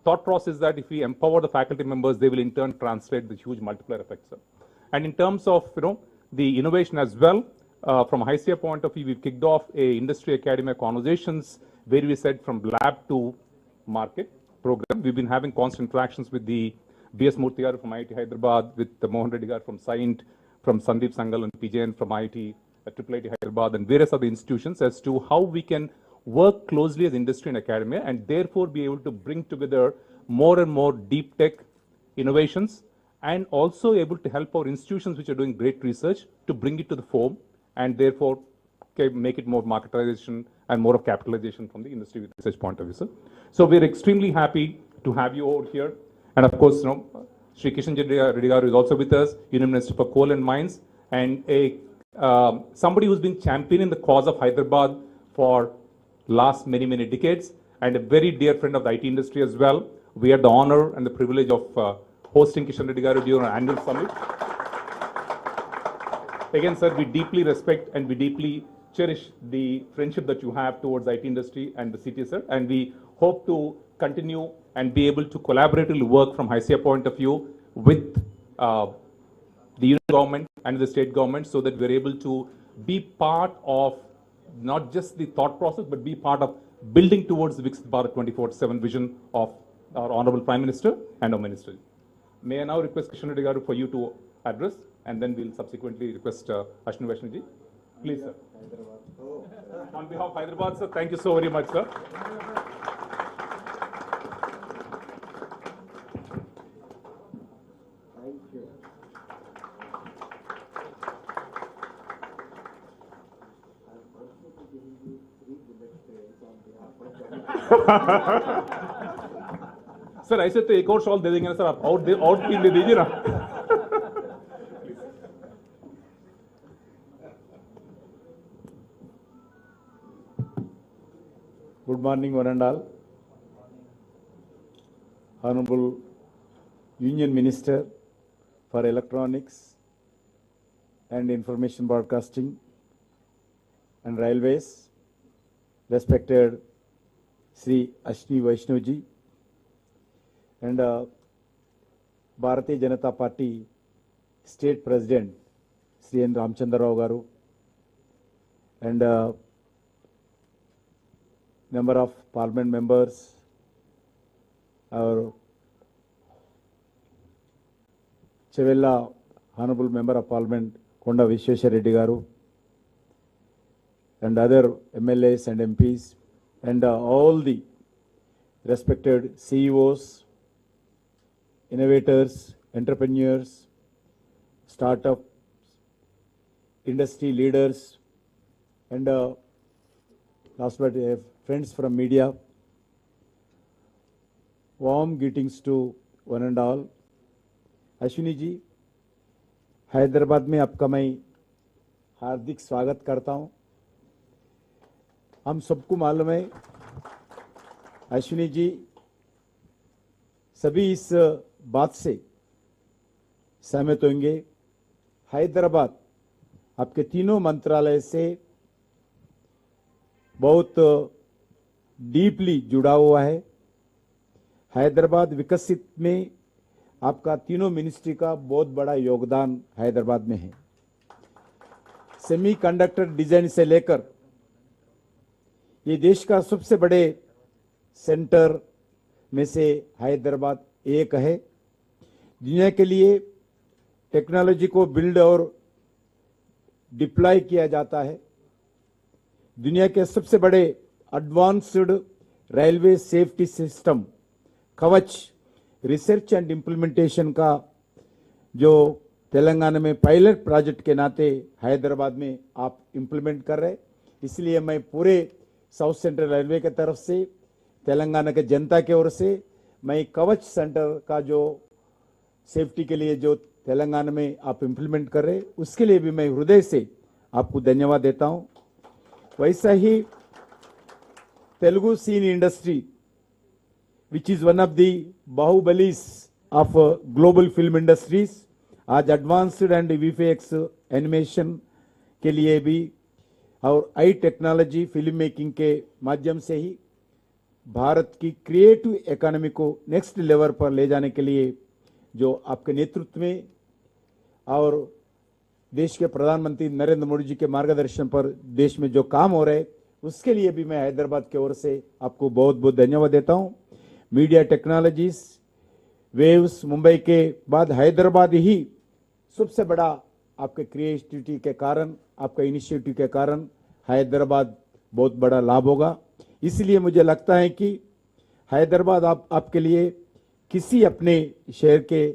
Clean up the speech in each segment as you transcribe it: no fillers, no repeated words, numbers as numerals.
thought process is that if we empower the faculty members, they will in turn translate the huge multiplier effects. And in terms of the innovation as well, from a HICIA point of view, we've kicked off a industry academia conversations where we said from lab to market program. We've been having constant interactions with the B.S. Murthy Garu from IIT Hyderabad, with the Mohan Reddy Garu from Saint, from Sandeep Sangal and PJN from IIT, IIT Hyderabad, and various other institutions as to how we can work closely as industry and academia, and therefore be able to bring together more and more deep tech innovations, and also able to help our institutions which are doing great research to bring it to the fore, and therefore make it more marketization and more of capitalization from the industry with research point of view, sir. So we're extremely happy to have you over here. And of course, Shri Kishan Reddy Garu is also with us, Union Minister for Coal and Mines, and somebody who's been championing the cause of Hyderabad for last many decades, and a very dear friend of the IT industry as well. We had the honor and the privilege of hosting Kishan Reddy Garu during our annual summit. Again, sir, we deeply respect and we deeply cherish the friendship that you have towards IT industry and the city, sir, and we hope to continue and be able to collaboratively work from HICIA point of view with the union government and the state government, so that we're able to be part of not just the thought process, but be part of building towards the Viksit Bharat 24/7 vision of our Honorable Prime Minister and our Minister. May I now request Kishan Reddy Garu for you to address, and then we'll subsequently request Ashwini Vaishnav ji. Please, sir. On behalf of Hyderabad, sir, thank you so very much, sir. Thank you. Sir ऐसे तो एक और shawl दे देंगे ना sir, आप out तीन दे दीजिए ना. Good morning, one and all. Honorable Union Minister for Electronics and Information Broadcasting and Railways, respected Shri Ashwini Vaishnav ji, and Bharatiya Janata Party State President Shri N. Ramchandra Rao Garu, and Member of Parliament members, our Chevella Honorable Member of Parliament Konda Vishweshwar Reddy Garu, and other MLAs and MPs, and all the respected CEOs, innovators, entrepreneurs, startups, industry leaders, and last but friends from media. Warm greetings to one and all. Ashwini ji, Hyderabad में आपका मैं हार्दिक स्वागत करता हूं. हम सबको मालूम है अश्विनी जी, सभी इस बात से सहमत होंगे, हैदराबाद आपके तीनों मंत्रालय से बहुत डीपली जुड़ा हुआ है. हैदराबाद विकसित में आपका तीनों मिनिस्ट्री का बहुत बड़ा योगदान हैदराबाद में है. सेमीकंडक्टर डिजाइन से लेकर ये देश का सबसे बड़े सेंटर में से हैदराबाद एक है. दुनिया के लिए टेक्नोलॉजी को बिल्ड और डिप्लॉय किया जाता है. दुनिया के सबसे बड़े एडवांस्ड रेलवे सेफ्टी सिस्टम कवच रिसर्च एंड इम्प्लीमेंटेशन का जो तेलंगाना में पायलट प्रोजेक्ट के नाते हैदराबाद में आप इम्प्लीमेंट कर रहे, इसलिए मैं पूरे साउथ सेंट्रल रेलवे की तरफ से, तेलंगाना के जनता की ओर से, मैं कवच सेंटर का जो सेफ्टी के लिए जो तेलंगाना में आप इम्प्लीमेंट कर रहे, उसके लिए भी मैं हृदय से आपको धन्यवाद देता हूं. वैसा ही Telugu scene industry, which is one of the bahubalis of global film industries, आज advanced and VFX animation के लिए भी और आई टेक्नोलॉजी फिल्म मेकिंग के माध्यम से ही भारत की क्रिएटिव इकोनॉमी को नेक्स्ट लेवल पर ले जाने के लिए जो आपके नेतृत्व में और देश के प्रधानमंत्री नरेंद्र मोदी जी के मार्गदर्शन पर देश में जो काम हो रहे उसके लिए भी मैं हैदराबाद की ओर से आपको बहुत बहुत धन्यवाद देता हूं। मीडिया टेक्नोलॉजीज वेव्स मुंबई के बाद हैदराबाद ही सबसे बड़ा आपके क्रिएटिविटी के कारण, आपका इनिशिएटिव के कारण हैदराबाद बहुत बड़ा लाभ होगा। इसलिए मुझे लगता है कि हैदराबाद आपके लिए किसी अपने शहर के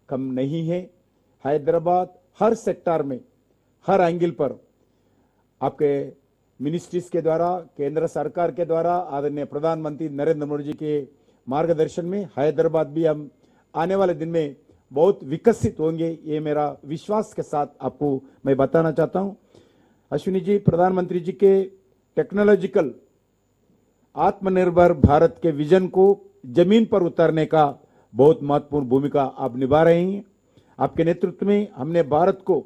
कम नहीं है। हैदराबाद हर सेक्टर में, हर एंगल पर आपके मिनिस्ट्रीज के द्वारा, केंद्र सरकार के द्वारा, आदरणीय प्रधानमंत्री नरेंद्र मोदी जी के मार्गदर्शन में हैदराबाद भी हम आने वाले दिन में बहुत विकसित होंगे, ये मेरा विश्वास के साथ आपको मैं बताना चाहता हूं। अश्विनी जी, प्रधानमंत्री जी के टेक्नोलॉजिकल आत्मनिर्भर भारत के विजन को जमीन पर उतारने का बहुत महत्वपूर्ण भूमिका आप निभा रहे हैं। आपके नेतृत्व में हमने भारत को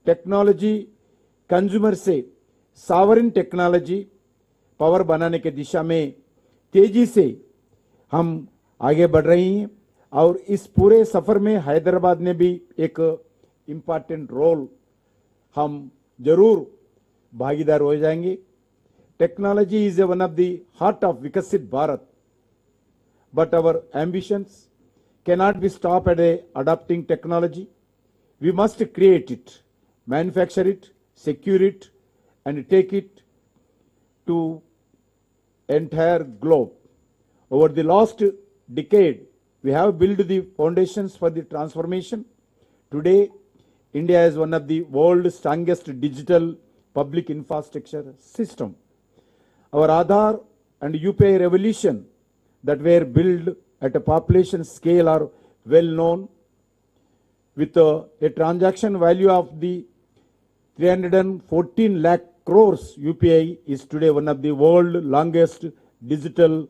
टेक्नोलॉजी कंज्यूमर से सॉवरेन टेक्नोलॉजी पावर बनाने के दिशा में तेजी से हम आगे बढ़ रहे हैं और इस पूरे सफर में हैदराबाद ने भी एक इम्पॉर्टेंट रोल हम जरूर भागीदार हो जाएंगे। Technology is one of the heart of विकसित Bharat, but our ambitions cannot be stopped at adopting technology. We must create it, manufacture it, secure it, and take it to entire globe. Over the last decade, we have built the foundations for the transformation. Today, India is one of the world's strongest digital public infrastructure system. Our Aadhaar and UPI revolution that were built at a population scale are well known, with a transaction value of the 314 lakh crores. UPI is today one of the world's longest digital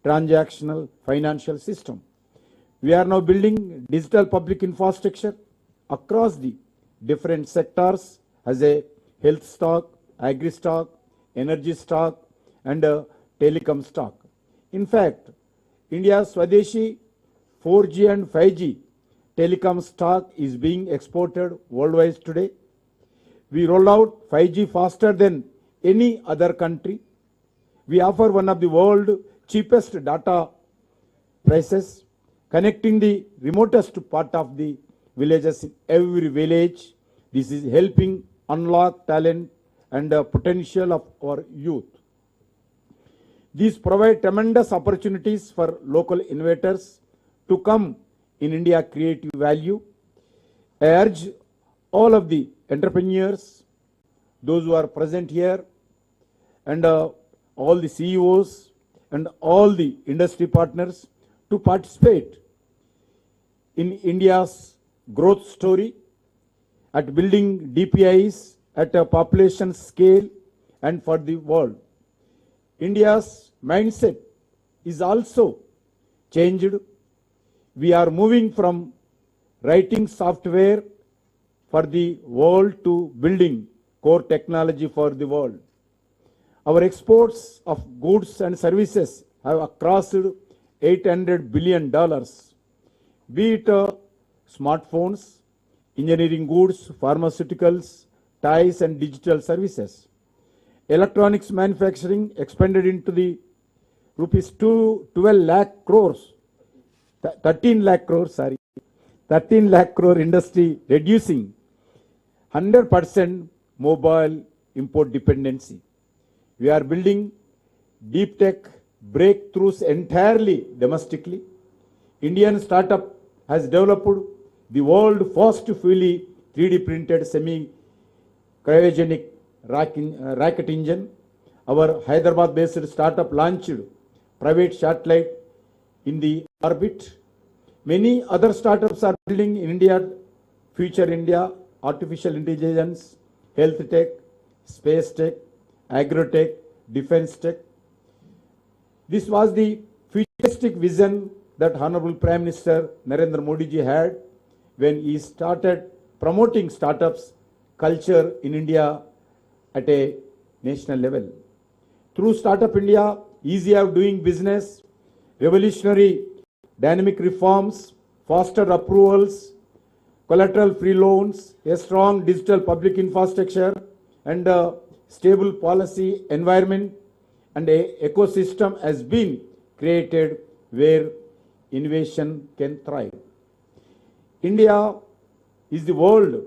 transactional financial system. We are now building digital public infrastructure across the different sectors as a health stock, agri stock, energy stock, and telecom stock. In fact, India's Swadeshi 4G and 5G telecom stock is being exported worldwide today. We roll out 5G faster than any other country. We offer one of the world's cheapest data prices, connecting the remotest part of the villages in every village. This is helping unlock talent and potential of our youth. These provide tremendous opportunities for local innovators to come in India create value. I urge all of the entrepreneurs, those who are present here, and all the CEOs and all the industry partners to participate in India's growth story at building DPIs at a population scale and for the world. India's mindset is also changed. We are moving from writing software for the world to building core technology for the world. Our exports of goods and services have crossed $800 billion, be it smartphones, engineering goods, pharmaceuticals, ties and digital services. Electronics manufacturing expanded into the rupees 12 lakh crores, 13 lakh crores, 13 lakh crore industry, reducing 100% mobile import dependency. We are building deep tech breakthroughs entirely domestically. Indian startup has developed the world first fully 3D printed semi-cryogenic rocket engine. Our Hyderabad based startup launched private satellite in the orbit. Many other startups are building in India, Future India, artificial intelligence, health tech, space tech, agro-tech, defense tech. This was the futuristic vision that Honorable Prime Minister Narendra Modi ji had when he started promoting startups culture in India at a national level. Through Startup India, easy of doing business, revolutionary dynamic reforms, faster approvals, collateral-free loans, a strong digital public infrastructure, and a stable policy environment and a ecosystem has been created where innovation can thrive. India is the world's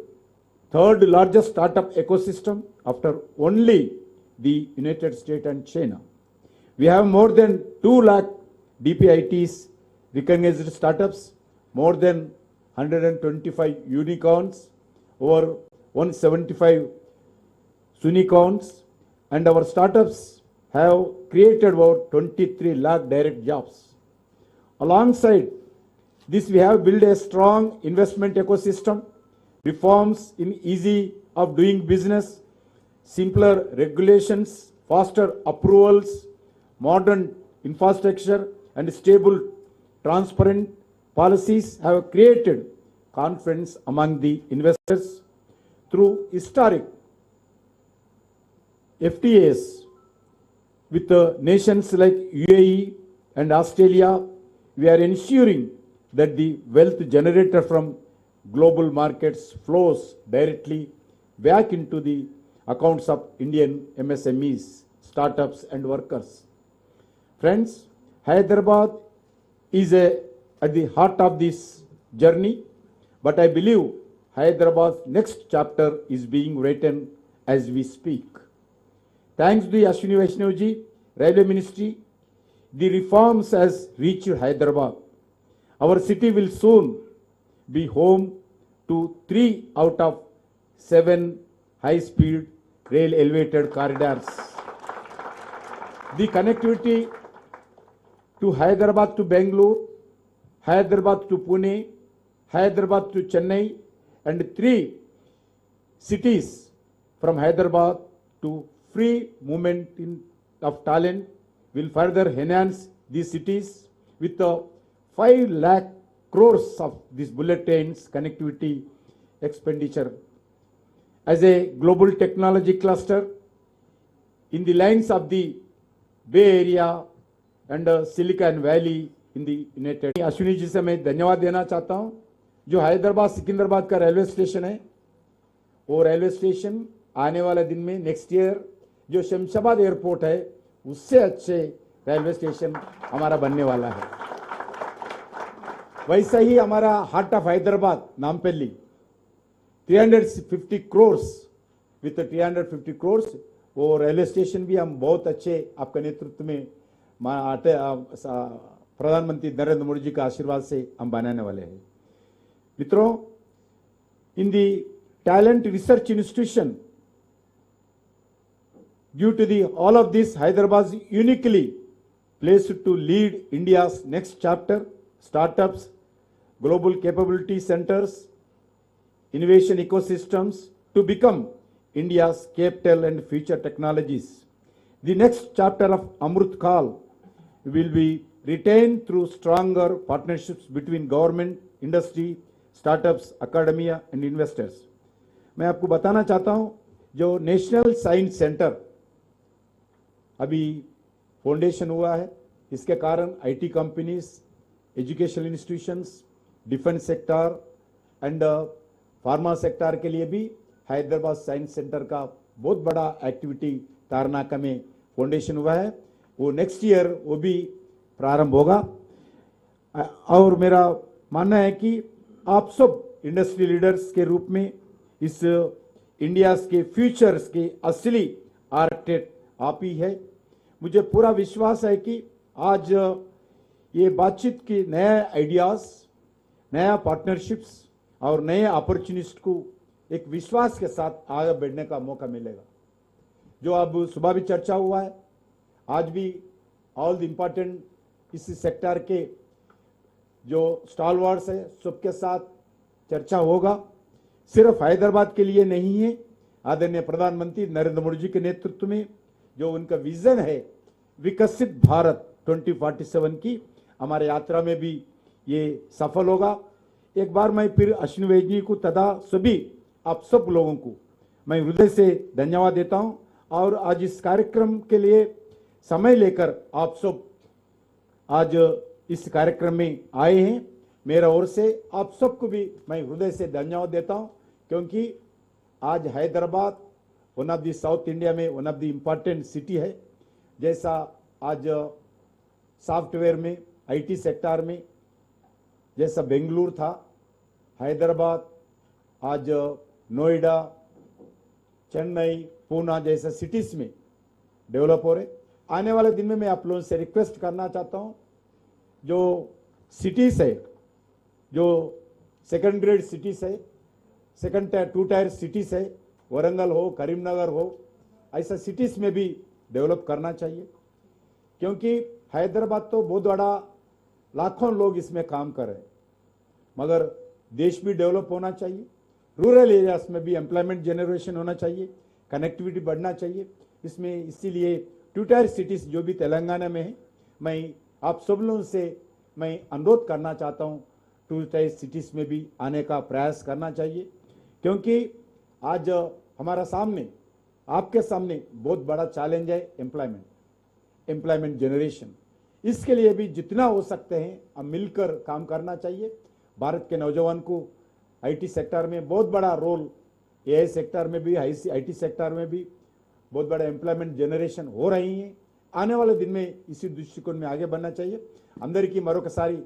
third largest startup ecosystem after only the United States and China. We have more than 2 lakh DPITs, recognized startups, more than 125 unicorns, over 175 unicorns, and our startups have created over 23 lakh direct jobs. Alongside this, we have built a strong investment ecosystem, reforms in easy of doing business, simpler regulations, faster approvals, modern infrastructure, and stable, transparent policies have created confidence among the investors. Through historic FTAs with nations like UAE and Australia, we are ensuring that the wealth generated from global markets flows directly back into the accounts of Indian MSMEs, startups, and workers. Friends, Hyderabad is at the heart of this journey, but I believe Hyderabad's next chapter is being written as we speak. Thanks to the Ashwini Vaishnav ji, Railway Ministry, the reforms has reached Hyderabad. Our city will soon be home to 3 out of 7 high-speed rail elevated corridors. The connectivity to Hyderabad to Bangalore, Hyderabad to Pune, Hyderabad to Chennai, and 3 cities from Hyderabad to free movement of talent will further enhance these cities with 5 lakh crores of these bullet trains connectivity expenditure. As a global technology cluster in the lines of the Bay Area and Silicon Valley in the United States. Ashwini ji से मैं धन्यवाद देना चाहता हूं, जो हैदराबाद सिकंदराबाद का railway station है, वो रेलवे स्टेशन आने वाले दिन में नेक्स्ट ईयर जो शमशाबाद एयरपोर्ट है उससे अच्छे रेलवे स्टेशन हमारा बनने वाला है. वैसा ही हमारा heart of Hyderabad Nampally 350 crores with 350 crores वो रेलवे स्टेशन भी हम बहुत अच्छे आपके नेतृत्व में प्रधानमंत्री नरेंद्र मोदी जी का आशीर्वाद से हम बनाने वाले हैं. मित्रों, in the talent research institution, due to the all of this, Hyderabad is uniquely placed to lead India's next chapter. Startups, global capability centers, innovation ecosystems to become India's capital and future technologies. The next chapter of Amrut Kal will be retained through stronger partnerships between government, industry, startups, academia and investors. मैं आपको बताना चाहता हूं, जो national science centre अभी foundation हुआ है, इसके कारण IT companies, educational institutions, defence sector and pharma sector के लिए भी हैदराबाद साइंस सेंटर का बहुत बड़ा एक्टिविटी तारनाका में फाउंडेशन हुआ है. वो नेक्स्ट ईयर वो भी प्रारंभ होगा. और मेरा मानना है कि आप सब इंडस्ट्री लीडर्स के रूप में इस इंडिया के फ्यूचर्स के असली आर्किटेक्ट आप ही है. मुझे पूरा विश्वास है कि आज ये बातचीत की नए आइडियाज, नया पार्टनरशिप्स और नए अपॉर्चुनिस्ट को एक विश्वास के साथ आगे बढ़ने का मौका मिलेगा. जो अब सुबह भी चर्चा हुआ है, आज भी ऑल द इम्पोर्टेंट इस सेक्टर के जो स्टॉलवर्ड्स है सबके साथ चर्चा होगा. सिर्फ हैदराबाद के लिए नहीं है, आदरणीय प्रधानमंत्री नरेंद्र मोदी जी के नेतृत्व में जो उनका विजन है विकसित भारत 2047 की, हमारे यात्रा में भी ये सफल होगा. एक बार मैं फिर अश्विनी वैष्णव जी को तथा सभी आप सब लोगों को मैं हृदय से धन्यवाद देता हूं. और आज इस कार्यक्रम के लिए समय लेकर आप सब आज इस कार्यक्रम में आए हैं। मेरा ओर से आप सबको भी मैं हृदय से धन्यवाद देता हूं, क्योंकि आज Hyderabad one of the south India में one of the important city है। जैसा आज सॉफ्टवेयर में, आईटी सेक्टर में जैसा बेंगलुरु था, हैदराबाद आज नोएडा, चेन्नई, पूना जैसा सिटीज में डेवलप हो रहे। आने वाले दिन में मैं आप लोगों से रिक्वेस्ट करना चाहता हूं, जो सिटीज है, जो सेकंड ग्रेड सिटीज है, सेकंड टायर 2 टायर सिटीज है, वरंगल हो, करीमनगर हो, ऐसा सिटीज में भी डेवलप करना चाहिए, क्योंकि हैदराबाद तो बहुत बड़ा, लाखों लोग इसमें काम कर रहे हैं, मगर देश भी डेवलप होना चाहिए। रूरल एरियाज में भी एम्प्लॉयमेंट जनरेशन होना चाहिए, कनेक्टिविटी बढ़ना चाहिए इसमें। इसीलिए 2 टायर सिटीज जो भी तेलंगाना में है, मैं आप सब लोगों से मैं अनुरोध करना चाहता हूं, 2 टायर सिटीज में भी आने का प्रयास करना चाहिए, क्योंकि आज हमारा सामने, आपके सामने बहुत बड़ा चैलेंज है एम्प्लॉयमेंट जनरेशन। इसके लिए भी जितना हो सकते हैं हम मिलकर काम करना चाहिए। भारत के नौजवान को आईटी सेक्टर में बहुत बड़ा रोल, एआई सेक्टर में भी, आईटी सेक्टर में भी बहुत बड़ा एम्प्लॉयमेंट जनरेशन हो रही है। आने वाले दिन में इसी दृष्टिकोण में आगे बढ़ना चाहिए। అందరికీ మరొకసారి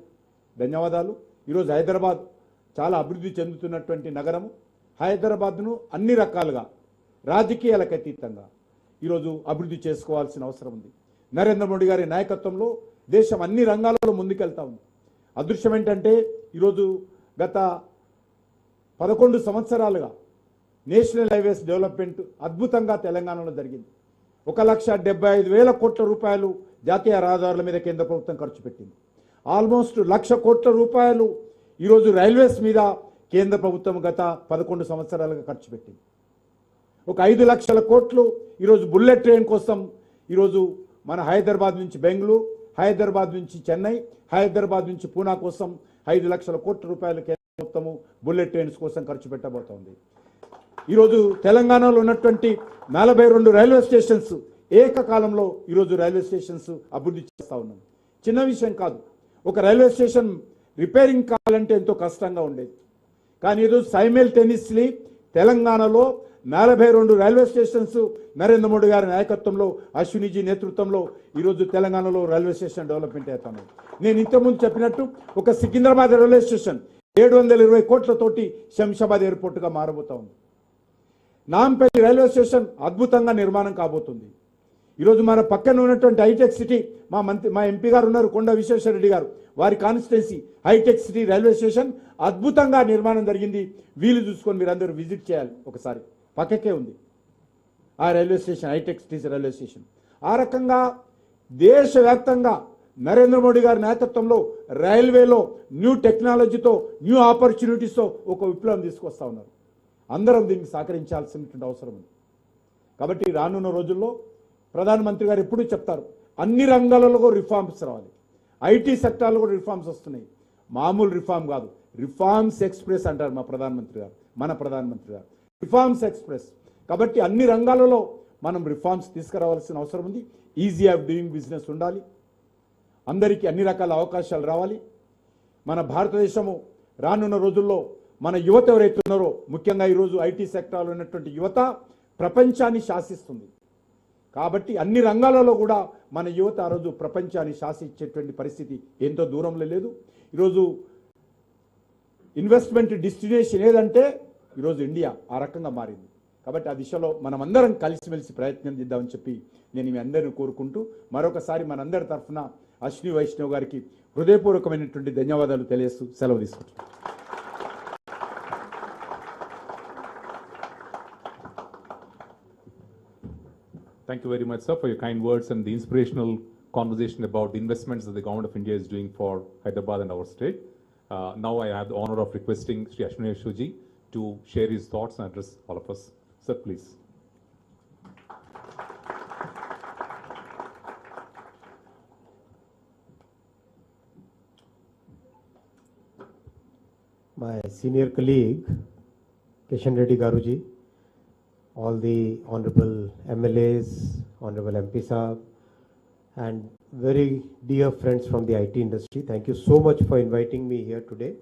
ధన్యవాదాలు। ఈరోజు హైదరాబాద్ చాలా అభివృద్ధి చెందుతున్నటువంటి నగరము। హైదరాబాద్ను అన్ని రకాలుగా రాజకీయాలకు అతీతంగా ఈరోజు అభివృద్ధి చేసుకోవాల్సిన అవసరం ఉంది। నరేంద్ర మోడీ గారి నాయకత్వంలో దేశం అన్ని రంగాలలో ముందుకెళ్తా ఉంది। అదృశ్యం ఏంటంటే ఈరోజు గత 11 సంవత్సరాలుగా నేషనల్ హైవేస్ డెవలప్మెంట్ అద్భుతంగా తెలంగాణలో జరిగింది। 1,75,000 కోట్ల రూపాయలు జాతీయ రహదారుల మీద కేంద్ర ప్రభుత్వం ఖర్చు పెట్టింది। ఆల్మోస్ట్ 1,00,000 కోట్ల రూపాయలు ఈరోజు రైల్వేస్ మీద కేంద్ర ప్రభుత్వం గత 11 సంవత్సరాలుగా ఖర్చు పెట్టింది। ఒక 5 లక్షల కోట్లు ఈరోజు బుల్లెట్ ట్రైన్ కోసం ఈరోజు మన హైదరాబాద్ నుంచి బెంగళూరు, హైదరాబాద్ నుంచి చెన్నై, హైదరాబాద్ నుంచి పూనా కోసం 5 లక్షల కోట్ల రూపాయలు కేంద్ర ప్రభుత్వము బుల్లెట్ ట్రైన్స్ కోసం ఖర్చు పెట్టబోతోంది। ఈరోజు తెలంగాణలో ఉన్నటువంటి 42 రైల్వే స్టేషన్స్ ఏకకాలంలో ఈరోజు రైల్వే స్టేషన్స్ అభివృద్ధి చేస్తా ఉన్నాం। చిన్న విషయం కాదు, ఒక రైల్వే స్టేషన్ రిపేరింగ్ కావాలంటే ఎంతో కష్టంగా ఉండేది, కానీ ఈరోజు సైమల్టేనియస్లీ తెలంగాణలో 42 రైల్వే స్టేషన్స్ నరేంద్ర మోడీ గారి నాయకత్వంలో, అశ్వినిజీ నేతృత్వంలో ఈరోజు తెలంగాణలో రైల్వే స్టేషన్ డెవలప్మెంట్ అవుతాను। నేను ఇంతకుముందు చెప్పినట్టు ఒక సికింద్రాబాద్ రైల్వే స్టేషన్ 720 కోట్లతోటి శంషాబాద్ ఎయిర్పోర్ట్గా మారబోతా ఉంది। నాంపల్లి రైల్వే స్టేషన్ అద్భుతంగా నిర్మాణం కాబోతుంది। ఈరోజు మన పక్కన ఉన్నటువంటి హైటెక్ సిటీ, మా ఎంపీ గారు ఉన్నారు కొండ విశ్వేశ్వరరెడ్డి గారు, వారి constituency hitech city railway station అద్భుతంగా నిర్మాణం జరిగింది। వీలు చూసుకొని మీరందరూ విజిట్ చేయాలి, ఒకసారి పక్కకే ఉంది ఆ railway station, hitech city railway station. ఆ రకంగా దేశవ్యాప్తంగా నరేంద్ర మోడీ గారి నాయకత్వంలో రైల్వేలో న్యూ టెక్నాలజీతో, న్యూ ఆపర్చునిటీస్తో ఒక విప్లవం తీసుకొస్తా ఉన్నారు। అందరం దీనికి సహకరించాల్సినటువంటి అవసరం ఉంది। కాబట్టి రానున్న రోజుల్లో ప్రధానమంత్రి గారు ఎప్పుడూ చెప్తారు, అన్ని రంగాలలో రిఫార్మ్స్ రావాలి। ఐటీ సెక్టార్లో కూడా రిఫార్మ్స్ వస్తున్నాయి, మామూలు రిఫార్మ్ కాదు, రిఫార్మ్స్ ఎక్స్ప్రెస్ అంటారు మన ప్రధానమంత్రి గారు, రిఫార్మ్స్ ఎక్స్ప్రెస్। కాబట్టి అన్ని రంగాలలో మనం రిఫార్మ్స్ తీసుకురావాల్సిన అవసరం ఉంది। ఈజీ ఆఫ్ డూయింగ్ బిజినెస్ ఉండాలి, అందరికీ అన్ని రకాల అవకాశాలు రావాలి। మన భారతదేశము రానున్న రోజుల్లో మన యువత ఎవరైతే ఉన్నారో, ముఖ్యంగా ఈరోజు ఐటీ సెక్టార్లో ఉన్నటువంటి యువత ప్రపంచాన్ని శాసిస్తుంది। కాబట్టి అన్ని రంగాలలో కూడా మన యువత ఆ రోజు ప్రపంచాన్ని శాసించేటువంటి పరిస్థితి ఎంతో దూరంలో లేదు। ఈరోజు ఇన్వెస్ట్మెంట్ డెస్టినేషన్ ఏదంటే ఈరోజు ఇండియా ఆ రకంగా మారింది। కాబట్టి ఆ దిశలో మనం అందరం కలిసిమెలిసి ప్రయత్నం చేద్దామని చెప్పి నేను మీ అందరిని కోరుకుంటూ మరొకసారి మనందరి తరఫున అశ్విని వైష్ణవ్ గారికి హృదయపూర్వకమైనటువంటి ధన్యవాదాలు తెలియజేస్తూ సెలవు తీసుకుంటున్నాను। Thank you very much, sir, for your kind words and the inspirational conversation about the investments that the government of India is doing for Hyderabad and our state. Now I have the honor of requesting Shri Ashwini Vaishnav to share his thoughts and address all of us. Sir, please. My senior colleague, Kishan Reddy Garu ji, all the honorable MLAs, honorable MP Sahab, and very dear friends from the IT industry. Thank you so much for inviting me here today.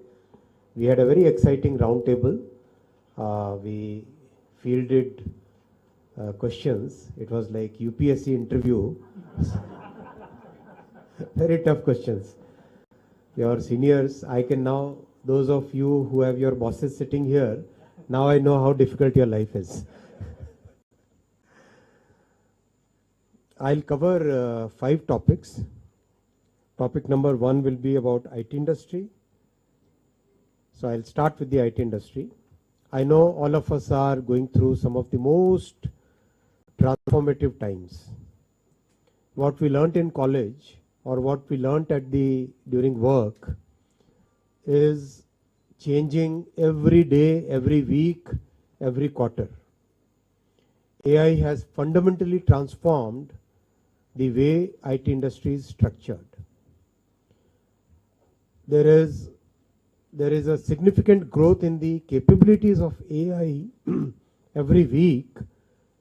We had a very exciting roundtable. We fielded questions. It was like UPSC interview. Very tough questions. Your seniors, I can now, those of you who have your bosses sitting here, now I know how difficult your life is. I'll cover 5 topics. Topic number 1 will be about IT industry. So I'll start with the IT industry. I know all of us are going through some of the most transformative times. What we learnt in college or what we learnt during work is changing every day, every week, every quarter. AI has fundamentally transformed the way IT industry is structured. There is a significant growth in the capabilities of AI every week,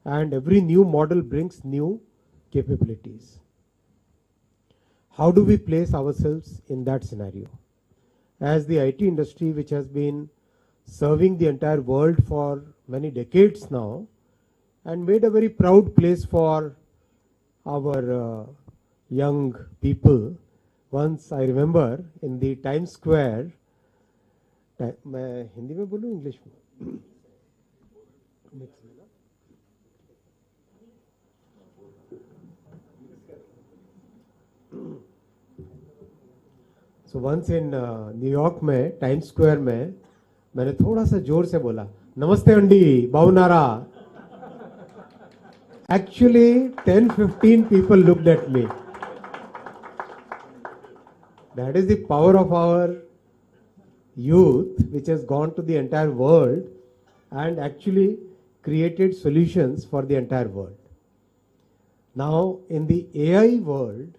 and every new model brings new capabilities. How do we place ourselves in that scenario? As the IT industry, which has been serving the entire world for many decades now, and made a very proud place for our young people. Once I remember in the Times Square, मैं हिंदी में बोलूँ English में? So once in New York में Times Square में मैंने थोड़ा सा जोर से बोला, नमस्ते अंडी, बाउनारा. Actually, 10-15 people looked at me. That is the power of our youth, which has gone to the entire world and actually created solutions for the entire world. Now, in the AI world,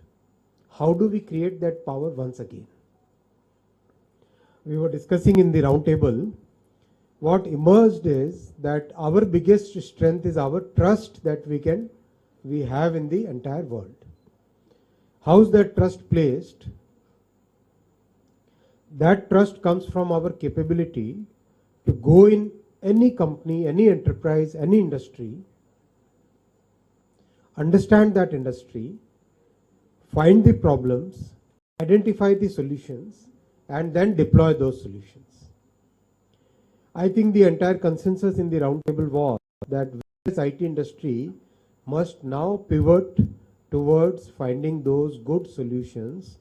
how do we create that power once again? We were discussing in the roundtable. What emerged is that our biggest strength is our trust that we have in the entire world. How is that trust placed? That trust comes from our capability to go in any company, any enterprise, any industry, understand that industry, find the problems, identify the solutions, and then deploy those solutions. I think the entire consensus in the roundtable was that this IT industry must now pivot towards finding those good solutions,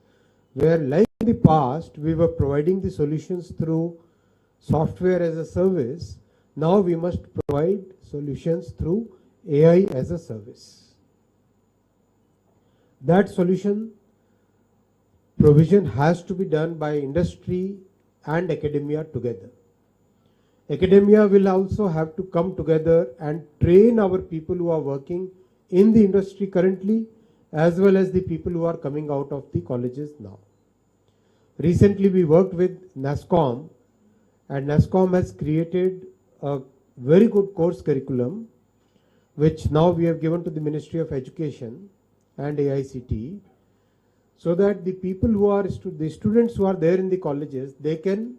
where like in the past we were providing the solutions through software as a service. Now we must provide solutions through AI as a service. That solution provision has to be done by industry and academia together. Academia will also have to come together and train our people who are working in the industry currently, as well as the people who are coming out of the colleges now. Recently we worked with NASSCOM, and NASSCOM has created a very good course curriculum, which now we have given to the Ministry of Education and AICTE, so that the people who are the students who are there in the colleges, they can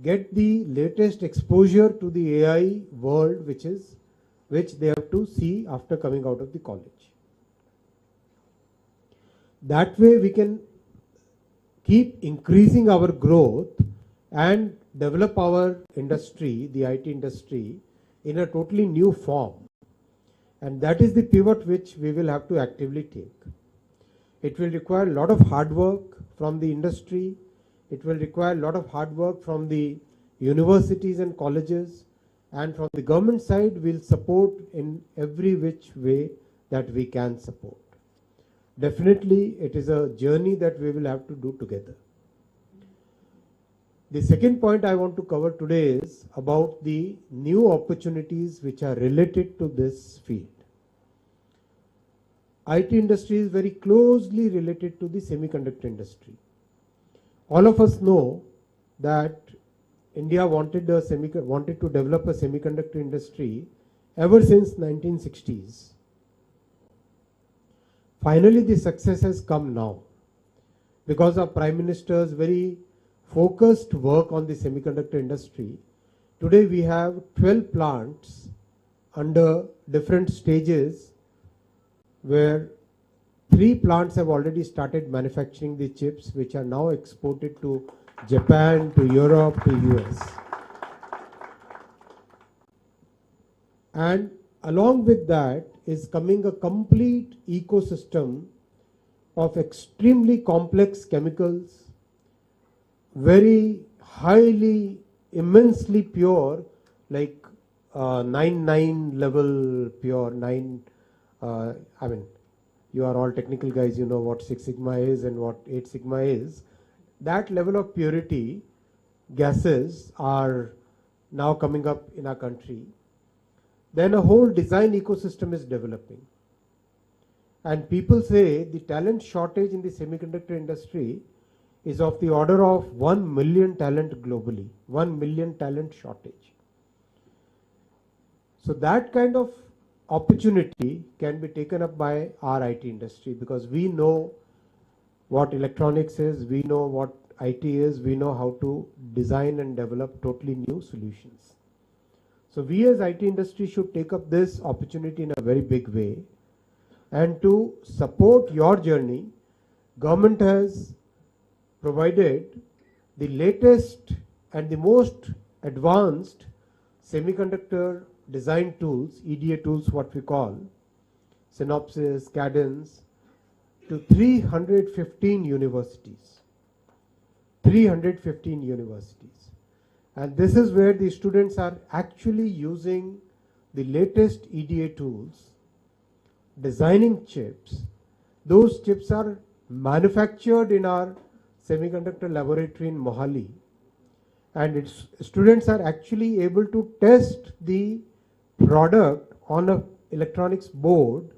get the latest exposure to the AI world, which they have to see after coming out of the college. That way we can keep increasing our growth and develop our industry, the IT industry, in a totally new form. And that is the pivot which we will have to actively take. It will require a lot of hard work from the industry. It will require a lot of hard work from the universities and colleges, and from the government side we'll support in every which way that we can support. Definitely it is a journey that we will have to do together. The second point I want to cover today is about the new opportunities which are related to this field. IT industry is very closely related to the semiconductor industry. All of us know that India wanted to develop a semiconductor industry ever since 1960s. finally the success has come now because of Prime Minister's very focused work on the semiconductor industry. Today we have 12 plants under different stages, where 3 plants have already started manufacturing the chips, which are now exported to Japan, to Europe, to US. And along with that is coming a complete ecosystem of extremely complex chemicals, very highly, immensely pure, like 9 level pure, 9, I mean, you are all technical guys, you know what 6 sigma is and what 8 sigma is. That level of purity gases are now coming up in our country. Then a whole design ecosystem is developing. And people say the talent shortage in the semiconductor industry is of the order of 1 million talent globally, 1 million talent shortage. So that kind of opportunity can be taken up by our IT industry, because we know what electronics is, we know what IT is, we know how to design and develop totally new solutions. So we as IT industry should take up this opportunity in a very big way. And to support your journey, government has provided the latest and the most advanced semiconductor design tools, EDA tools what we call, Synopsys, Cadence, to 315 universities. 315 universities. And this is where the students are actually using the latest EDA tools, designing chips. Those chips are manufactured in our semiconductor laboratory in Mohali, and students are actually able to test the product on a electronics board,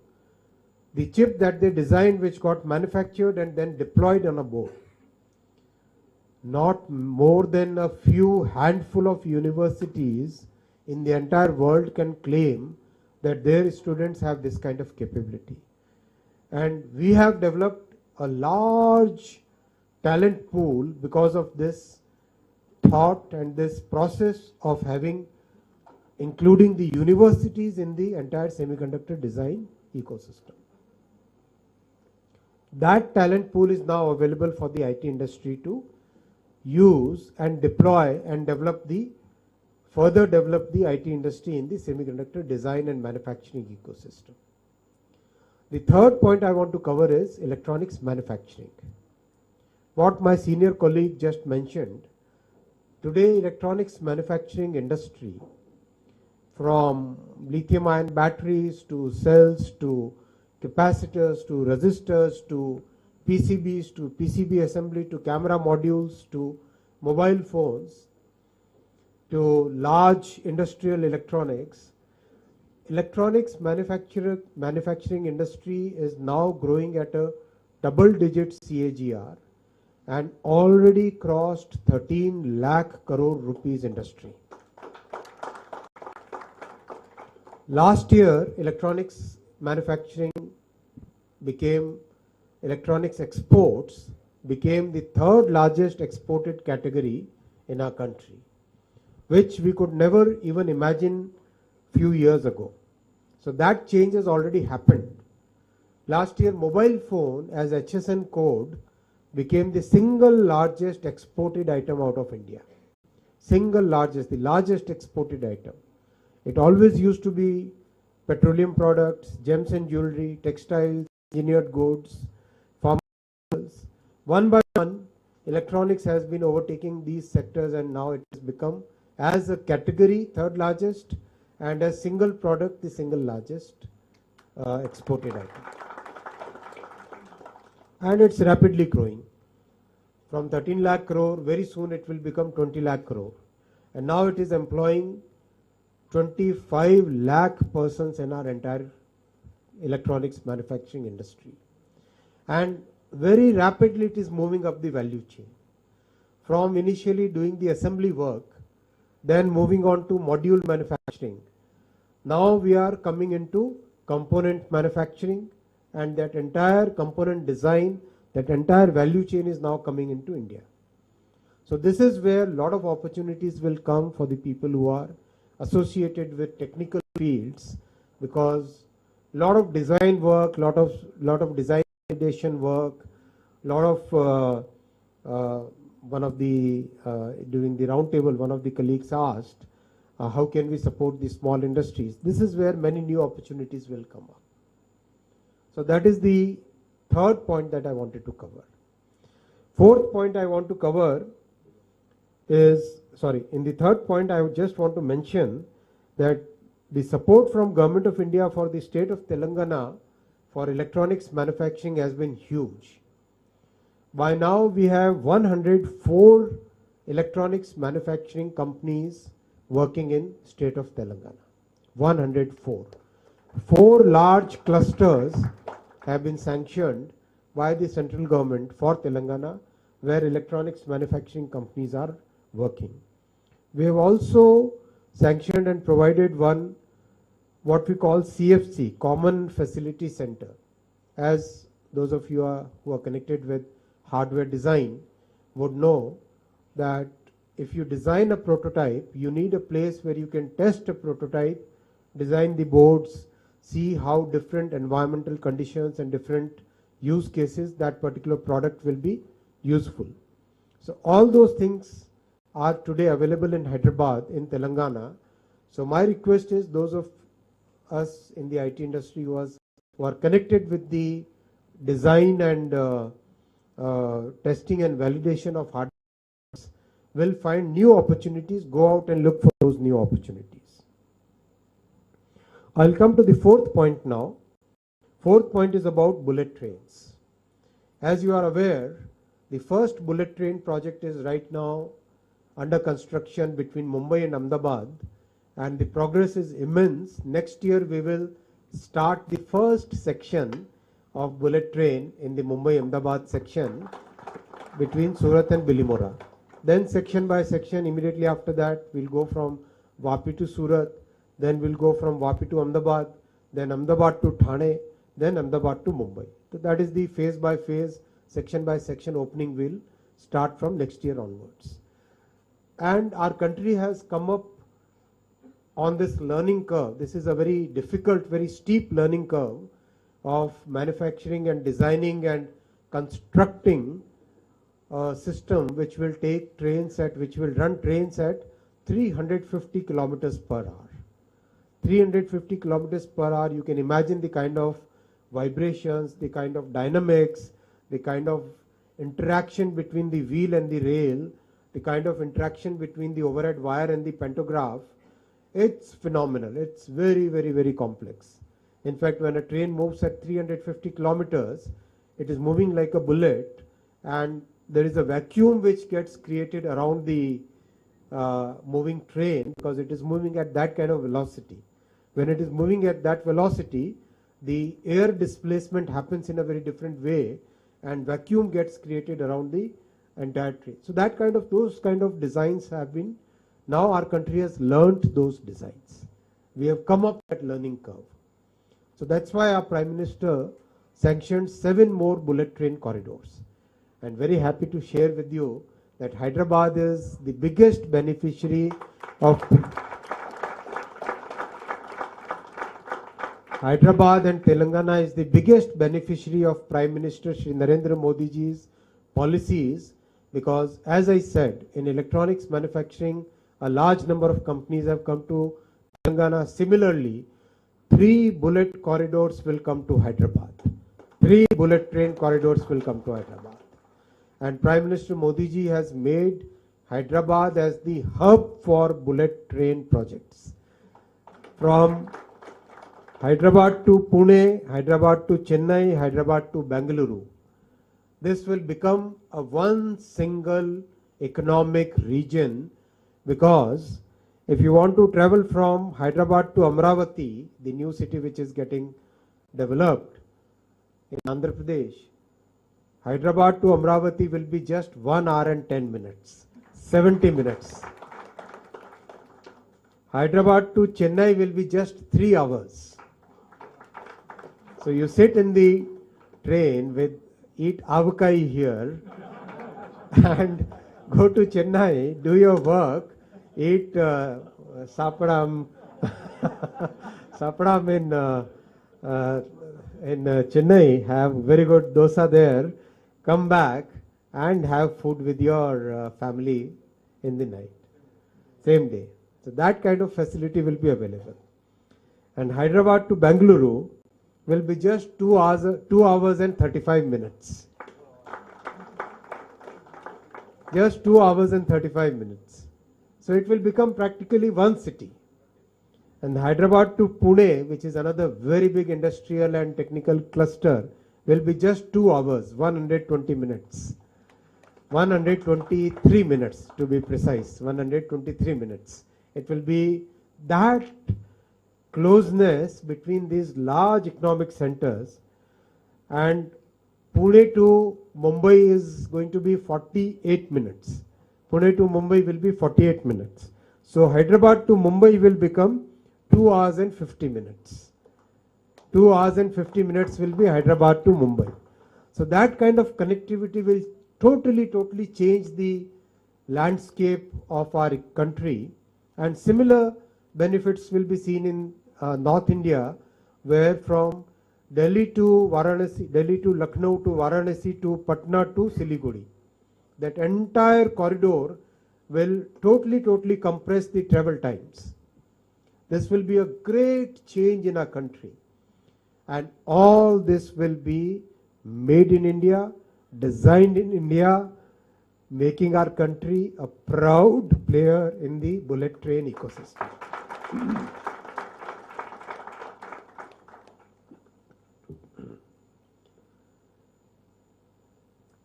the chip that they designed, which got manufactured and then deployed on a board. Not more than a few handful of universities in the entire world can claim that their students have this kind of capability. And we have developed a large talent pool because of this thought and this process of having, including the universities in the entire semiconductor design ecosystem. That talent pool is now available for the IT industry to use and deploy and further develop the IT industry in the semiconductor design and manufacturing ecosystem. The third point I want to cover is electronics manufacturing. What my senior colleague just mentioned, today electronics manufacturing industry, from lithium ion batteries to cells to capacitors to resistors to PCBs to PCB assembly to camera modules to mobile phones to large industrial electronics, electronics manufacturing industry is now growing at a double-digit CAGR and already crossed 13 lakh crore rupees industry. Last year, electronics exports became the third largest exported category in our country, which we could never even imagine few years ago. So that change has already happened. Last year, mobile phone as HSN code became the single largest exported item out of India. Single largest, the largest exported item. It always used to be petroleum products, gems and jewelry, textiles, engineered goods, pharmaceuticals. One by one, electronics has been overtaking these sectors, and now it has become, as a category, third largest, and as single product, the single largest exported item. And it's rapidly growing. From 13 lakh crore, very soon it will become 20 lakh crore. And now it is employing 25 lakh persons in our entire electronics manufacturing industry. And very rapidly it is moving up the value chain. From initially doing the assembly work, then moving on to module manufacturing. Now we are coming into component manufacturing, and that entire component design, that entire value chain is now coming into India. So this is where a lot of opportunities will come for the people who are associated with technical fields, because a lot of design work, lot of design validation work, lot of during the roundtable, one of the colleagues asked, how can we support the small industries? This is where many new opportunities will come up. So that is the third point that I wanted to cover. Fourth point I want to cover is, in the third point I would just want to mention that the support from Government of India for the state of Telangana for electronics manufacturing has been huge. By now we have 104 electronics manufacturing companies working in state of Telangana. 104. 4 large clusters have been sanctioned by the central government for Telangana, where electronics manufacturing companies are working. We have also sanctioned and provided one, what we call CFC, Common Facility Center. As those of you who are connected with hardware design would know, that if you design a prototype, you need a place where you can test a prototype, design the boards, see how different environmental conditions and different use cases that particular product will be useful. So all those things are today available in Hyderabad, in Telangana. So my request is, those of us in the IT industry who are connected with the design and testing and validation of hardware will find new opportunities, go out and look for those new opportunities. I'll come to the fourth point now. Fourth point is about bullet trains. As you are aware, the first bullet train project is right now under construction between Mumbai and Ahmedabad, and the progress is immense. Next year we will start the first section of bullet train in the Mumbai-Ahmedabad section between Surat and Bilimora. Then section by section, immediately after that, we'll go from Vapi to Surat, then we'll go from Vapi to Ahmedabad, then Ahmedabad to Thane, then Ahmedabad to Mumbai. So that is the phase by phase, section by section opening will start from next year onwards. And our country has come up on this learning curve. This is a very difficult, very steep learning curve of manufacturing and designing and constructing a system which will take trains which will run trains at 350 kilometers per hour. 350 kilometers per hour, you can imagine the kind of vibrations, the kind of dynamics, the kind of interaction between the wheel and the rail, the kind of interaction between the overhead wire and the pantograph. It's phenomenal. It's very, very, very complex. In fact, when a train moves at 350 kilometers, it is moving like a bullet, and there is a vacuum which gets created around the moving train, because it is moving at that kind of velocity. When it is moving at that velocity, the air displacement happens in a very different way, and vacuum gets created around the entire train. So that kind of, those kind of designs have been, now our country has learnt those designs. We have come up that learning curve. So that's why our Prime Minister sanctioned 7 more bullet train corridors. And very happy to share with you that Hyderabad is the biggest beneficiary of Hyderabad and Telangana is the biggest beneficiary of Prime Minister Shri Narendra Modi ji's policies, because as I said, in electronics manufacturing, a large number of companies have come to Telangana. Similarly, 3 bullet corridors will come to Hyderabad. 3 bullet train corridors will come to Hyderabad. And Prime Minister Modi ji has made Hyderabad as the hub for bullet train projects. From Hyderabad to Pune, Hyderabad to Chennai, Hyderabad to Bengaluru. This will become a one single economic region, because if you want to travel from Hyderabad to Amravati, the new city which is getting developed in Andhra Pradesh, Hyderabad to Amravati will be just 1 hour and 10 minutes, 70 minutes. Hyderabad to Chennai will be just 3 hours. So you sit in the train with eat avakai here and go to Chennai, do your work, eat sapadam, sapadam in Chennai, have very good dosa there, come back and have food with your family in the night, same day. So that kind of facility will be available. And Hyderabad to Bengaluru will be just 2 hours and 35 minutes. Just 2 hours and 35 minutes. So it will become practically one city. And Hyderabad to Pune, which is another very big industrial and technical cluster, will be just 2 hours, 120 minutes. 123 minutes to be precise, 123 minutes. It will be that closeness between these large economic centers, and Pune to Mumbai is going to be 48 minutes. Pune to Mumbai will be 48 minutes. So Hyderabad to Mumbai will become 2 hours and 50 minutes. 2 hours and 50 minutes will be Hyderabad to Mumbai. So that kind of connectivity will totally change the landscape of our country, and similar benefits will be seen in North India, where from Delhi to Varanasi, Delhi to Lucknow to Varanasi to Patna to Siliguri, that entire corridor will totally compress the travel times. This will be a great change in our country, and all this will be made in India, designed in India, making our country a proud player in the bullet train ecosystem.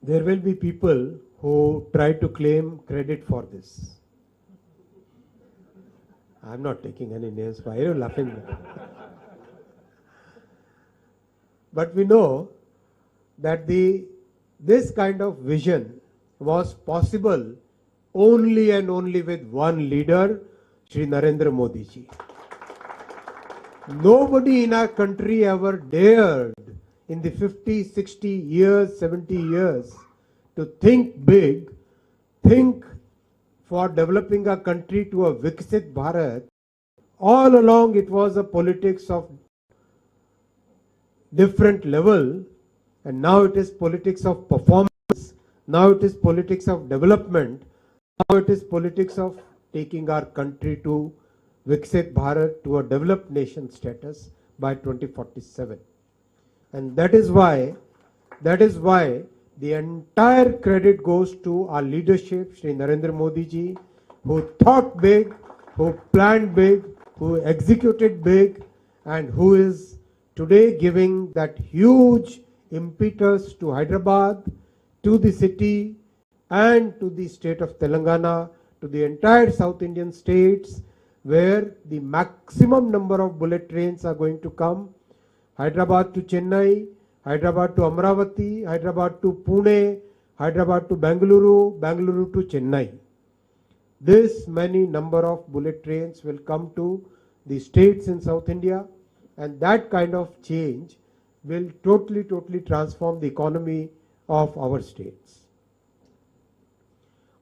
There will be people who try to claim credit for this. I'm not taking any names. Why are you laughing? But we know that this kind of vision was possible only and only with one leader, Shri Narendra Modi ji. Nobody in our country ever dared in the 50, 60 years, 70 years to think big, think for developing a country to a Viksit Bharat. All along it was a politics of different level, and now it is politics of performance, now it is politics of development, now it is politics of taking our country to Viksit Bharat, to a developed nation status by 2047. And that is why the entire credit goes to our leadership, Shri Narendra Modi ji, who thought big, who planned big, who executed big, and who is today giving that huge impetus to Hyderabad, to the city, and to the state of Telangana, to the entire South Indian states, where the maximum number of bullet trains are going to come. Hyderabad to Chennai, Hyderabad to Amravati, Hyderabad to Pune, Hyderabad to Bengaluru, Bengaluru to Chennai. This many number of bullet trains will come to the states in South India, and that kind of change will totally transform the economy of our states.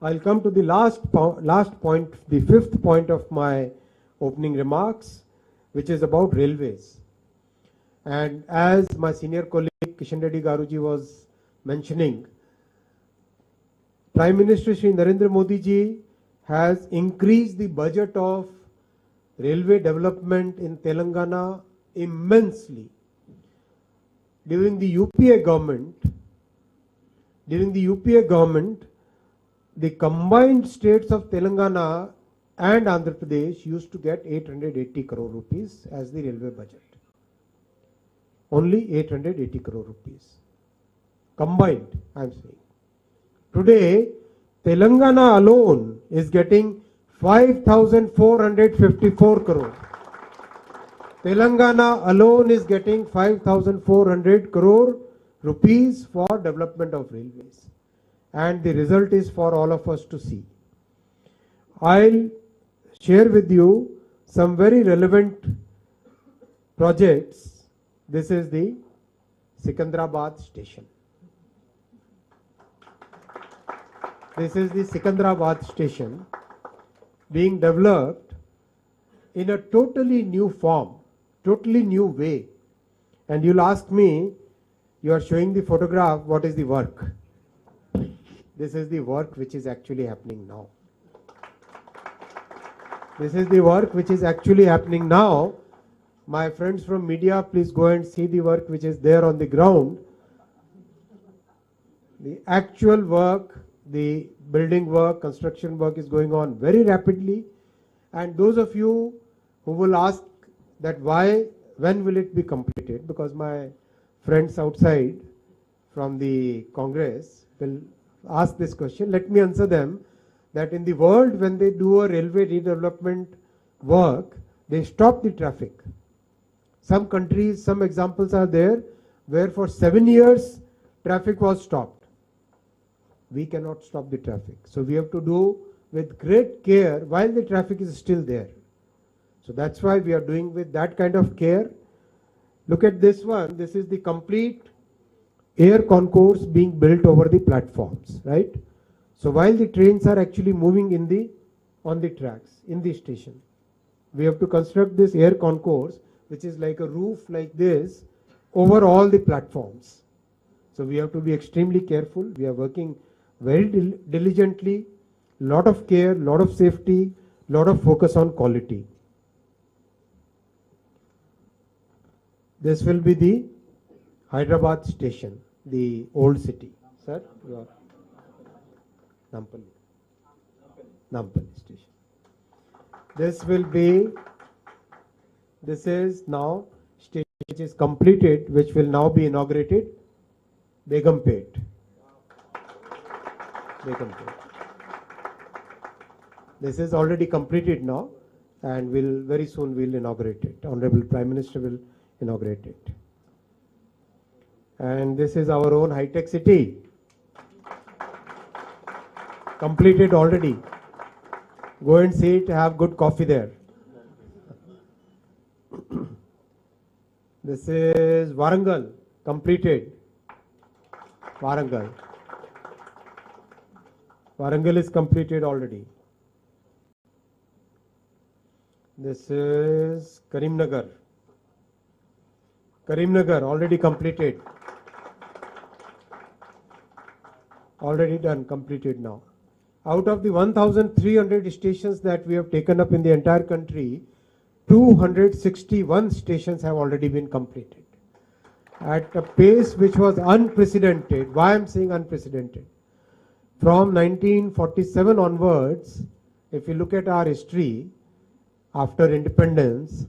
I'll come to the last point, the fifth point of my opening remarks, which is about railways. And as my senior colleague Kishan Reddy Garuji was mentioning, Prime Minister Shri Narendra Modi ji has increased the budget of railway development in Telangana immensely. During the UPA government, the combined states of Telangana and Andhra Pradesh used to get 880 crore rupees as the railway budget. Only 880 crore rupees. Combined, I am saying. Today, Telangana alone is getting 5,454 crore. Telangana alone is getting 5,400 crore rupees for development of railways. And the result is for all of us to see. I'll share with you some very relevant projects. This is the Secunderabad station. This is the Secunderabad station being developed in a totally new form, totally new way. And you'll ask me, you are showing the photograph, what is the work? This is the work which is actually happening now. This is the work which is actually happening now. My friends from media, please go and see the work which is there on the ground. The actual work, the building work, construction work is going on very rapidly. And those of you who will ask that when will it be completed? Because my friends outside from the Congress will ask this question. Let me answer them that in the world, when they do a railway redevelopment work, they stop the traffic. Some countries, some examples are there where for 7 years traffic was stopped. We cannot stop the traffic. So we have to do with great care while the traffic is still there. So that's why we are doing with that kind of care. Look at this one. This is the complete air concourse being built over the platforms, right? So while the trains are actually moving on the tracks, in the station, we have to construct this air concourse, which is like a roof like this over all the platforms. So we have to be extremely careful. We are working very diligently, lot of care, lot of safety, lot of focus on quality. This will be the Hyderabad station, the old city. Sir, your Nampally station. This is now stage which is completed, which will now be inaugurated, Begumpet. This is already completed now, and very soon we'll inaugurate it. Honorable Prime Minister will inaugurate it. And this is our own high-tech city. Completed already. Go and see it, have good coffee there. This is Warangal, completed. Warangal is completed already. This is Karimnagar. Already completed. Already done, completed now. Out of the 1,300 stations that we have taken up in the entire country, 261 stations have already been completed. At a pace which was unprecedented. Why I'm saying unprecedented? From 1947 onwards, if you look at our history, after independence,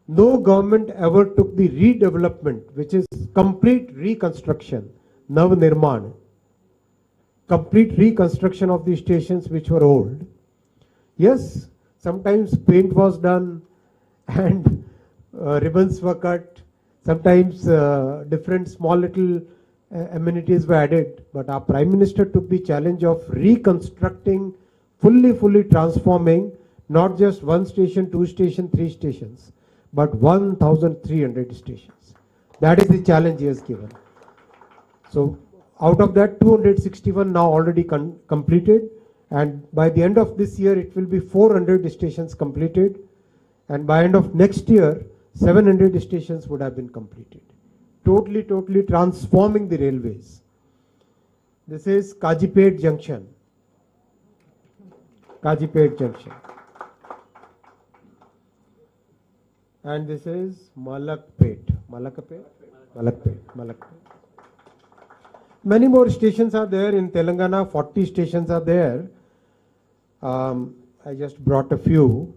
no government ever took the redevelopment, which is complete reconstruction, Nav Nirman, complete reconstruction of the stations which were old. Yes, sometimes paint was done and ribbons were cut. Sometimes different small little amenities were added. But our Prime Minister took the challenge of reconstructing, fully transforming, not just one station, two stations, three stations, but 1,300 stations. That is the challenge he has given. So out of that, 261 now already completed, and by the end of this year it will be 400 stations completed, and by end of next year 700 stations would have been completed. Totally transforming the railways. This is Kajipet Junction. And this is Malakpet. Many more stations are there in Telangana. 40 stations are there. I just brought a few.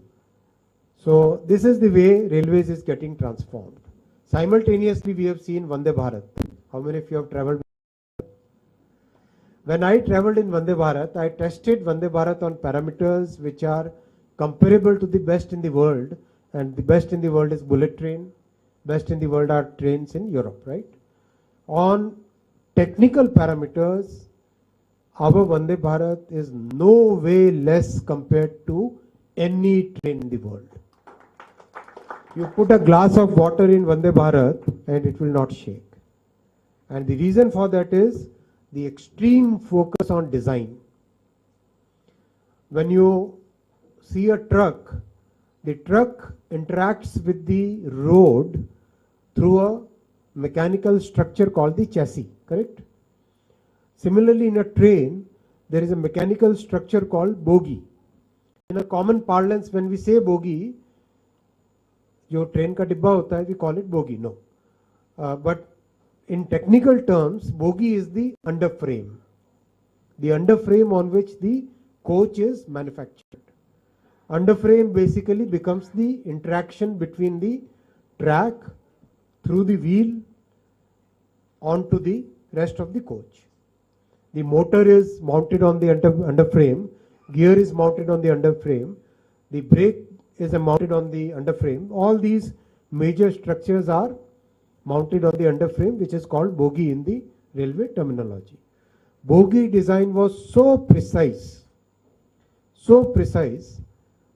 So this is the way railways is getting transformed. Simultaneously, we have seen Vande Bharat. How many of you have travelled? When I travelled in Vande Bharat, I tested Vande Bharat on parameters which are comparable to the best in the world. And the best in the world is bullet train. Best in the world are trains in Europe, right? On technical parameters, our Vande Bharat is no way less compared to any train in the world. You put a glass of water in Vande Bharat and it will not shake. And the reason for that is the extreme focus on design. When you see a truck, the truck interacts with the road through a mechanical structure called the chassis, correct? Similarly, in a train, there is a mechanical structure called bogie. In a common parlance, when we say bogie, जो train का डिब्बा होता है, we call it bogie, no. But in technical terms, bogie is the underframe. The underframe on which the coach is manufactured. Underframe basically becomes the interaction between the track through the wheel onto the rest of the coach. The motor is mounted on the underframe, gear is mounted on the underframe, the brake is mounted on the underframe. All these major structures are mounted on the underframe, which is called bogie in the railway terminology. Bogie design was so precise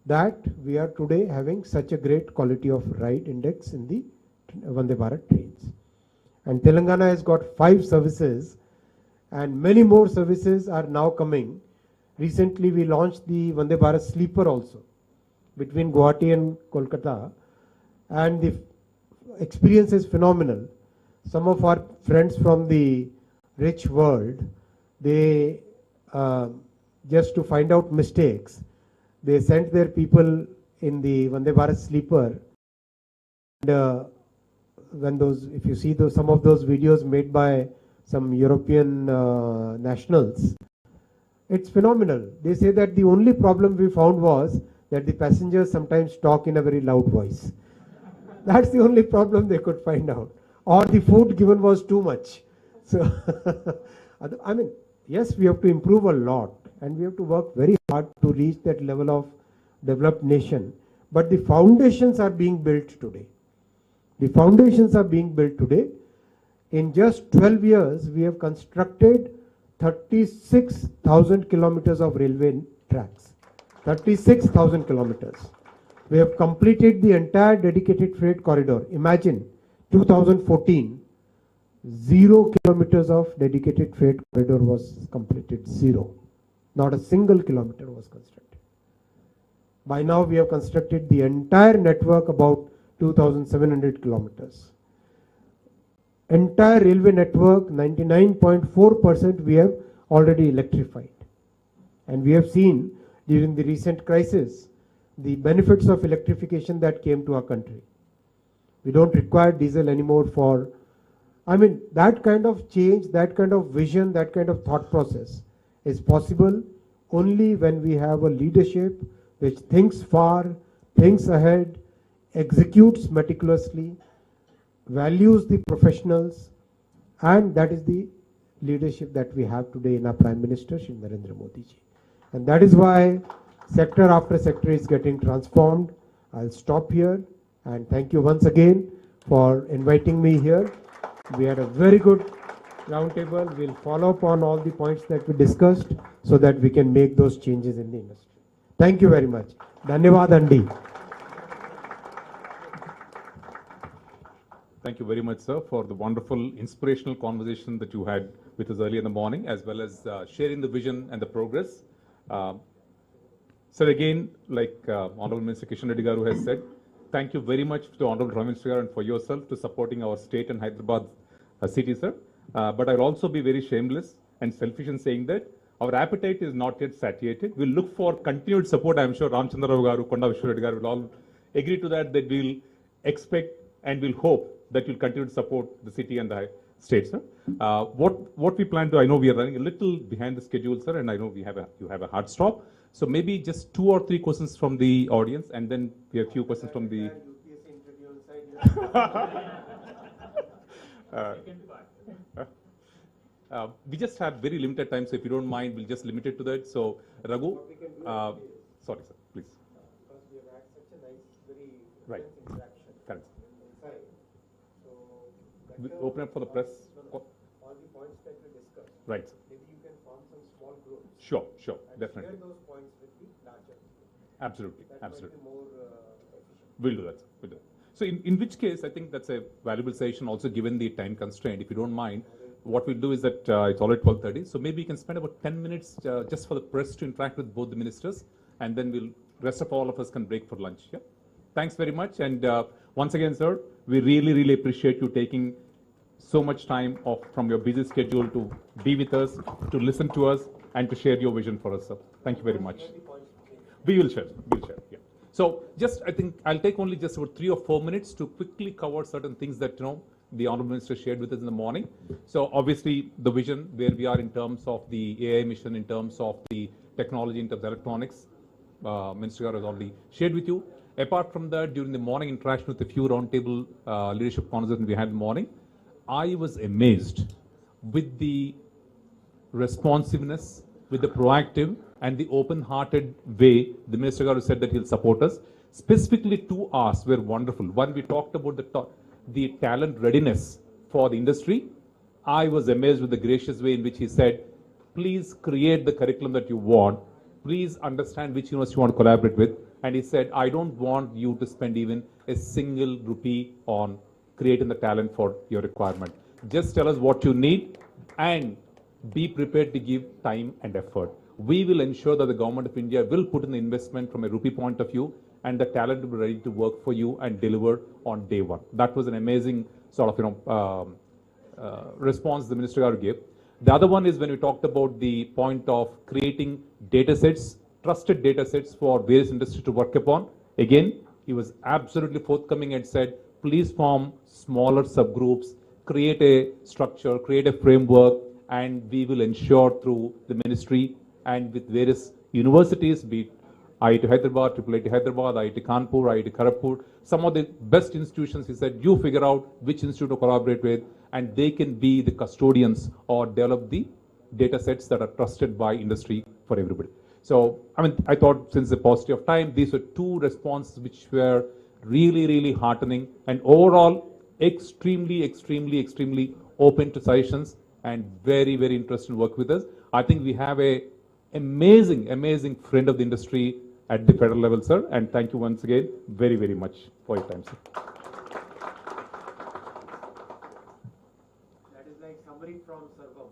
that we are today having such a great quality of ride index in the Vande Bharat trains. And Telangana has got 5 services and many more services are now coming. Recently we launched the Vande Bharat sleeper also between Guwahati and Kolkata, and the experience is phenomenal. Some of our friends from the rich world, they just to find out mistakes, they sent their people in the Vande Bharat sleeper. And when those, if you see those, some of those videos made by some European nationals, it's phenomenal. They say that the only problem we found was that the passengers sometimes talk in a very loud voice. That's the only problem they could find out. Or the food given was too much. So, I mean, yes, we have to improve a lot and we have to work very hard to reach that level of developed nation. But the foundations are being built today. The foundations are being built today. In just 12 years, we have constructed 36,000 kilometers of railway tracks. 36,000 kilometers. We have completed the entire dedicated freight corridor. Imagine 2014, 0 kilometers of dedicated freight corridor was completed. 0. Not a single kilometer was constructed. By now we have constructed the entire network, about 2,700 kilometers. Entire railway network, 99.4% we have already electrified. And we have seen during the recent crisis the benefits of electrification that came to our country. We don't require diesel anymore for, I mean, that kind of change, that kind of vision, that kind of thought process is possible only when we have a leadership which thinks far, thinks ahead, executes meticulously, values the professionals, and that is the leadership that we have today in our Prime Minister, Shri Narendra Modi ji. And that is why sector after sector is getting transformed. I'll stop here and thank you once again for inviting me here. We had a very good roundtable. We'll follow up on all the points that we discussed so that we can make those changes in the industry. Thank you very much. Dhanyavad Andi. Thank you very much, sir, for the wonderful, inspirational conversation that you had with us early in the morning, as well as sharing the vision and the progress. Sir, again, like Honorable Minister Kishan Reddy Garu has said, thank you very much to Honorable Prime Minister Garu and for yourself to supporting our state and Hyderabad city, sir. But I'll also be very shameless and selfish in saying that our appetite is not yet satiated. We'll look for continued support. I'm sure Ramchandra Rao Garu, Konda Vishwa Reddy Garu will all agree to that we'll expect and we'll hope that you'll continue to support the city and the state, sir. What we plan to, I know we are running a little behind the schedule, sir, and I know you have a hard stop. So maybe just 2 or 3 questions from the audience, and then we have a few questions from the. We just have very limited time, so if you don't mind, we'll just limit it to that. So, Raghu, sorry, sir, please. Because we have had such a nice, very Right. interaction. Correct. Inside. So, We open up for the press. all the points that we discussed. Right. Maybe you can form some small groups. Sure, And definitely. share those points with the larger group. Absolutely, That absolutely. might be more efficient. We'll do that, sir. We'll do that. So in which case, I think that's a valuable session also given the time constraint. If you don't mind, what we'll do is that it's already 12:30, so maybe we can spend about 10 minutes just for the press to interact with both the ministers, and then rest of all of us can break for lunch. Yeah. Thanks very much, and once again, sir, we really appreciate you taking so much time off from your busy schedule to be with us, to listen to us, and to share your vision for us, sir. Thank you very much. We will share. Yeah. So just, I think I'll take only just about 3 or 4 minutes to quickly cover certain things that, the Honorable Minister shared with us in the morning. So obviously the vision where we are in terms of the AI mission, in terms of the technology, in terms of electronics, Minister Garu has already shared with you. Apart from that, during the morning interaction with a few roundtable leadership conversations we had in the morning, I was amazed with the responsiveness, with the proactive and the open-hearted way the Minister Garu said that he'll support us. Specifically 2 hours were wonderful. One, we talked about the talent readiness for the industry. I was amazed with the gracious way in which he said, please create the curriculum that you want. Please understand which university you want to collaborate with. And he said, I don't want you to spend even a single rupee on creating the talent for your requirement. Just tell us what you need and be prepared to give time and effort. We will ensure that the government of India will put in the investment from a rupee point of view, and the talent will be ready to work for you and deliver on day one. That was an amazing sort of, response the Minister Garu gave. The other one is when we talked about the point of creating data sets, trusted data sets for various industries to work upon. Again, he was absolutely forthcoming and said, please form smaller subgroups, create a structure, create a framework, and we will ensure through the ministry and with various universities, be it IIT Hyderabad, IIIT Hyderabad, IIT Kanpur, IIT Kharagpur, some of the best institutions, he said, you figure out which institute to collaborate with, and they can be the custodians or develop the data sets that are trusted by industry for everybody. So, I mean, I thought since the paucity of time, these were 2 responses which were really heartening, and overall extremely open to suggestions and very interested in work with us. I think we have a amazing friend of the industry at the federal level, sir, and thank you once again very much for your time, sir. That is like summary from Sarvam.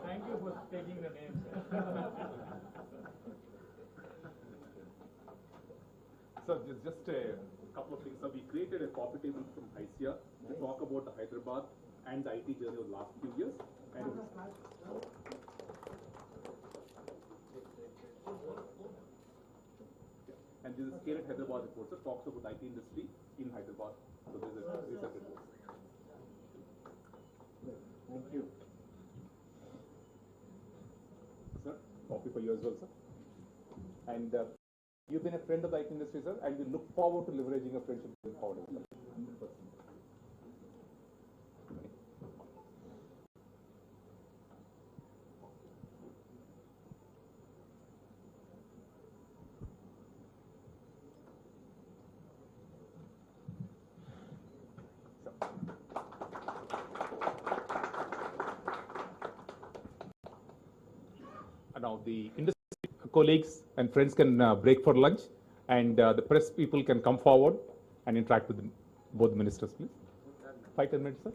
Thank you for taking the name, sir. So just a couple of things. So we created a coffee table from ICIA to talk about the Hyderabad and the IT journey of the last few years. And this is Scale at Hyderabad report, that talks about IT industry in Hyderabad. So there's a research report. Thank you. Sir, copy for you as well, sir. And you've been a friend of the IT industry, sir, and we look forward to leveraging a friendship going forward. 100%. Now the industry colleagues and friends can break for lunch, and the press people can come forward and interact with both ministers, please. 5-10 minutes, sir.